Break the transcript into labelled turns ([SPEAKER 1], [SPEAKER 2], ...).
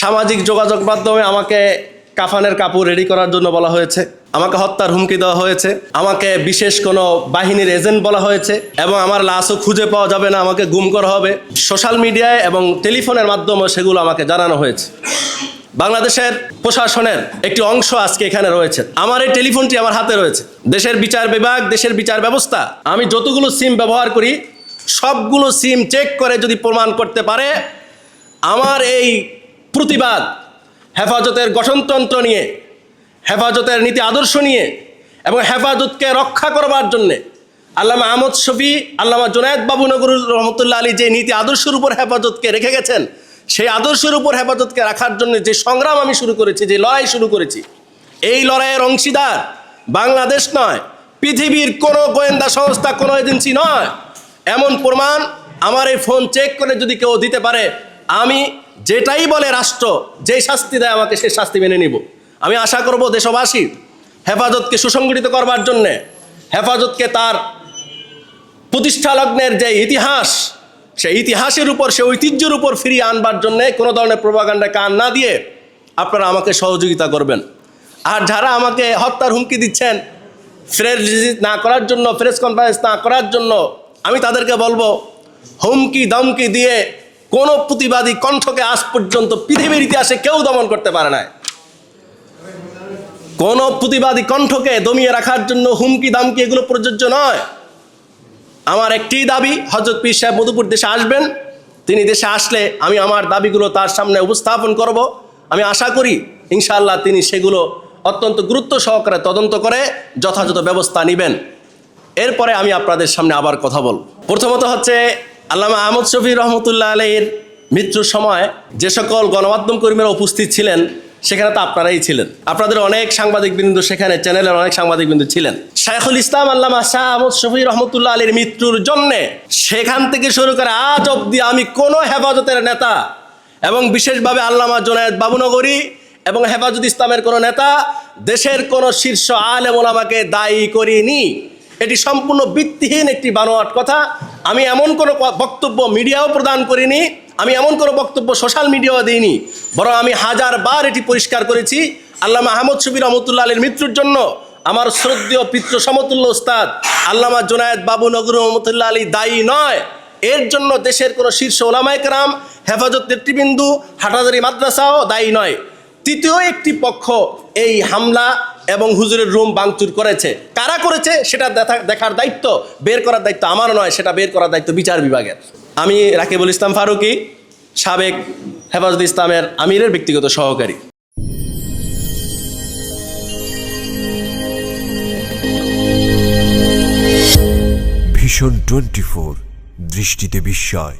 [SPEAKER 1] সামাজিক যোগাযোগ মাধ্যমে আমাকে কাফানের কাপড় রেডি করার জন্য বলা হয়েছে, আমাকে হত্যার হুমকি দেওয়া হয়েছে, আমাকে বিশেষ কোনো বাহিনীর এজেন্ট বলা হয়েছে এবং আমার লাশও খুঁজে পাওয়া যাবে না, আমাকে গুম করা হবে। সোশ্যাল মিডিয়ায় এবং টেলিফোনের মাধ্যমে সেগুলো আমাকে জানানো হয়েছে। বাংলাদেশের প্রশাসনের একটি অংশ আজকে এখানে রয়েছে, আমার এই টেলিফোনটি আমার হাতে রয়েছে। দেশের বিচার বিভাগ, দেশের বিচার ব্যবস্থা আমি যতগুলো সিম ব্যবহার করি সবগুলো সিম চেক করে যদি প্রমাণ করতে পারে আমার এই প্রতিবাদ হেফাজতের গঠনতন্ত্র নিয়ে, হেফাজতের নীতি আদর্শ নিয়ে এবং হেফাজতকে রক্ষা করবার জন্যে আল্লামা আহমদ শফী, আল্লামা জুনায়েদ বাবু নগরী রহমতুল্লাহ আলী যে নীতি আদর্শের উপর হেফাজতকে রেখে গেছেন, সেই আদর্শের উপর হেফাজতকে রাখার জন্য যে সংগ্রাম আমি শুরু করেছি, যে লড়াই শুরু করেছি, এই লড়াইয়ের অংশীদার বাংলাদেশ নয়, পৃথিবীর কোনো গোয়েন্দা সংস্থা, কোনো এজেন্সি নয়। এমন প্রমাণ আমার এই ফোন চেক করে যদি কেউ দিতে পারে, আমি যেটাই বলে রাষ্ট্র যেই শাস্তি দেয় আমাকে সেই শাস্তি মেনে নিব। আমি আশা করব দেশবাসী হেফাজতকে সুসংগঠিত করবার জন্যে, হেফাজতকে তার প্রতিষ্ঠা লগ্নের যে ইতিহাস, সেই ইতিহাসের উপর, সেই ঐতিহ্যের উপর ফিরিয়ে আনবার জন্যে কোনো ধরনের প্রোপাগান্ডায় কান না দিয়ে আপনারা আমাকে সহযোগিতা করবেন। আর যারা আমাকে হত্যার হুমকি দিচ্ছেন প্রেস রিলিজ না করার জন্য, প্রেস কনফারেন্স না করার জন্য, আমি তাদেরকে বলবো হুমকি দমকি দিয়ে কোনো প্রতিবাদী কণ্ঠকে আজ পর্যন্ত পৃথিবীর ইতিহাসে কেউ দমন করতে পারে না। কোনো প্রতিবাদী কণ্ঠকে দমিয়ে রাখার জন্য হুমকি দামকি এগুলো প্রযোজ্য নয়। আমার একটি দাবি, হযরত পীর সাহেব মধুপুর দেশে আসবেন, তিনি দেশে আসলে আমি আমার দাবিগুলো তার সামনে উপস্থাপন করব। আমি আশা করি ইনশাআল্লাহ তিনি সেগুলো অত্যন্ত গুরুত্ব সহকারে তদন্ত করে যথাযথ ব্যবস্থা নেবেন। এরপরে আমি আপনাদের সামনে আবার কথা বলব। প্রথমত হচ্ছে আল্লামা আহমদ শফী রহমতুল্লাহ আলাইহির মৃত্যুর সময় যে সকল গণমাধ্যম কর্মীরা উপস্থিত ছিলেন সেখানে তো আপনারাই ছিলেন, আপনাদের অনেক সাংবাদিকবৃন্দ সেখানে, চ্যানেলের অনেক সাংবাদিকবৃন্দ ছিলেন। শাইখুল ইসলাম আল্লামা শাহ আহমদ শফী রহমতুল্লাহ আলীর মৃত্যুর জন্যে সেখান থেকে শুরু করে আজ অবধি আমি কোনো হেফাজতের নেতা এবং বিশেষভাবে আল্লামা জুনায়েদ বাবুনগরী এবং হেফাজত ইসলামের কোনো নেতা, দেশের কোনো শীর্ষ আলেম ওলামাকে দায়ী করিনি। এটি সম্পূর্ণ ভিত্তিহীন একটি বানোয়াট কথা। আমি এমন কোনো বক্তব্য মিডিয়াও প্রদান করিনি, আমি এমন কোনো বক্তব্য সোশ্যাল মিডিয়াও দিইনি, বরং আমি হাজারবার এটি পরিষ্কার করেছি। আল্লামা আহমদ শফী রহমতুল্লাহ আলীর মৃত্যুর জন্য আমার শ্রদ্ধেয় পিতৃ সমতুল্য উস্তাদ আল্লামা জুনায়েদ বাবু নগরী রহমতুল্লাহ আলী দায়ী নয়। এর জন্য দেশের কোনো শীর্ষ ওলামায়ে কেরাম, হেফাজত নেতৃবৃন্দ, হাটাজারি মাদ্রাসাও দায়ী নয়। তৃতীয় একটি পক্ষ এই হামলা এবং হুজুরের রুম ভাঙচুর করেছে। কারা করেছে সেটা দেখার দায়িত্ব, বের করার দায়িত্ব আমার নয়, সেটা বের করার দায়িত্ব বিচার বিভাগের। আমি রাকিবুল ইসলাম ফারুকী, সাবেক হেফাজত ইসলামের আমিরের ব্যক্তিগত সহকারী।
[SPEAKER 2] ভিশন 24, দৃষ্টিতে বিস্ময়।